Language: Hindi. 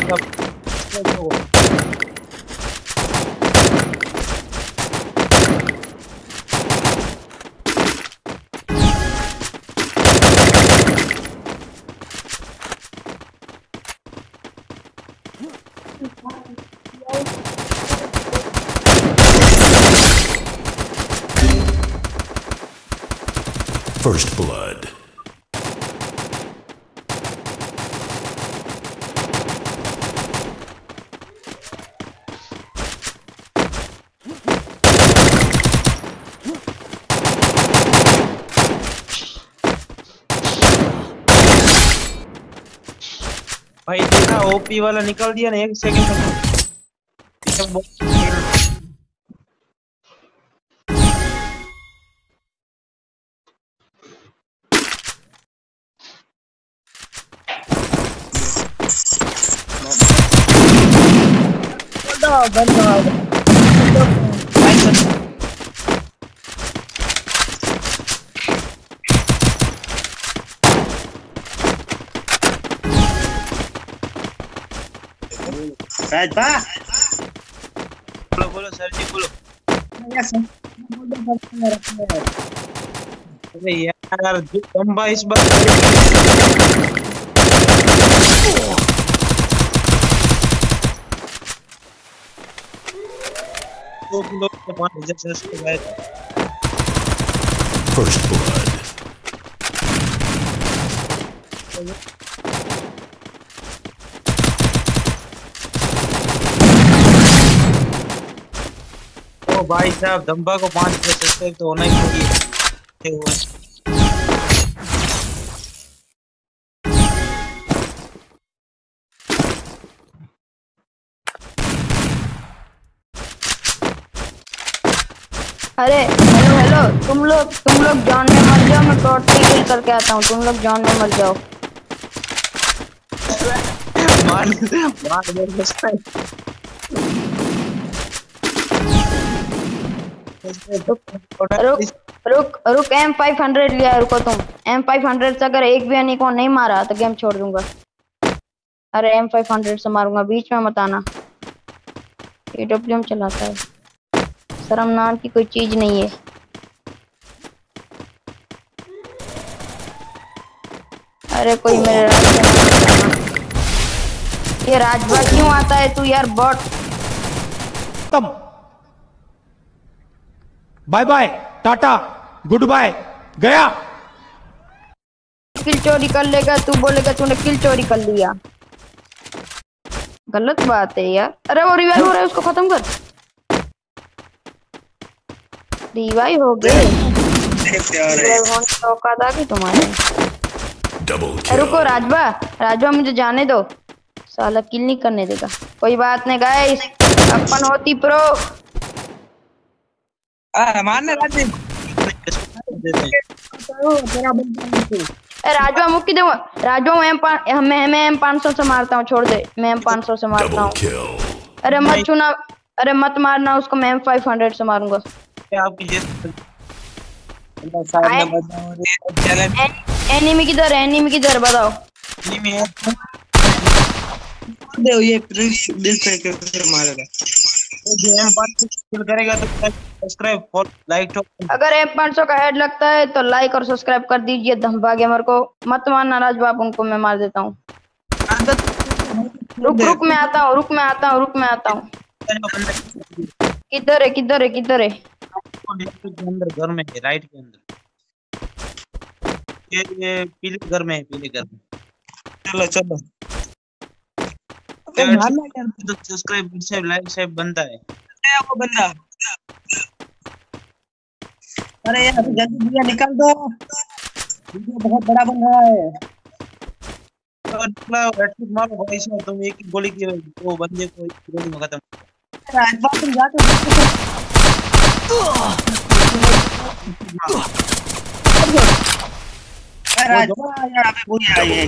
First blood. भाई देखा ओपी वाला निकल दिया ना 1 सेकंड में। राजबा बोलो सर जी बोलो। अरे यार बम्बा इस बार First blood. ओ भाई साहब दम्बा को 5 सब्सक्राइब तो होना ही चाहिए। अरे हेलो हेलो तुम लोग जॉन में मर जाओ, मैं टोटली किल करके आता हूँ। तुम लोग जॉन में मर जाओ। मार रुक M500 लिया। रुको तुम M500 से अगर एक भी एनी को नहीं मारा तो गेम छोड़ दूंगा। अरे M500 से मारूंगा, बीच में मत आना। AWM चलाता है, शर्म नाम की कोई चीज नहीं है। अरे कोई मेरे रास्ते में मत आना। ये राजभा क्यों आता है तू यार बॉट। Bye bye tata goodbye गया। किल चोरी कर लेगा, तू बोलेगा तूने किल चोरी कर लिया। गलत बात है यार। अरे वो रिवाइव हो रहा है, उसको खत्म कर। रिवाइव हो गए, रिवाइव होने का औकात आ गई तुम्हारे। रुको राजभा मुझे जाने दो, साला किल नहीं करने देगा। कोई बात नहीं गाइस, अपन होती प्रो। मारने राजवा मुक्की दो। राजवा मैं M500 से मारता हूँ, छोड़ दे। मैं M500 से मारता हूँ। अरे मत छूना, अरे मत मारना उसको। मैं M500 से मारूंगा। एनिमी किधर है? एनिमी किधर बताओ। ये मारेगा करेगा तो सब्सक्राइब और लाइक। अगर M500 का हेड लगता है तो लाइक और सब्सक्राइब कर दीजिए। धम्बा गेमर को मत मारना राजबाब, उनको मैं मार देता हूँ। रुक मैं आता हूँ। किधर है अंदर घर में है, राइट के अंदर। ये पीले घर में है, पीले घर में। चलो तो सब्सक्राइब लाइक सब बनता है वो बंदा। अरे यार जल्दी दिया निकाल दो, वीडियो बहुत बड़ा बन रहा है। मारो भाई साहब, तुम एक ही गोली की वो बंदे को गोली में खत्म। राजबा तुम जाते राजबा यार, अबे वो आई है।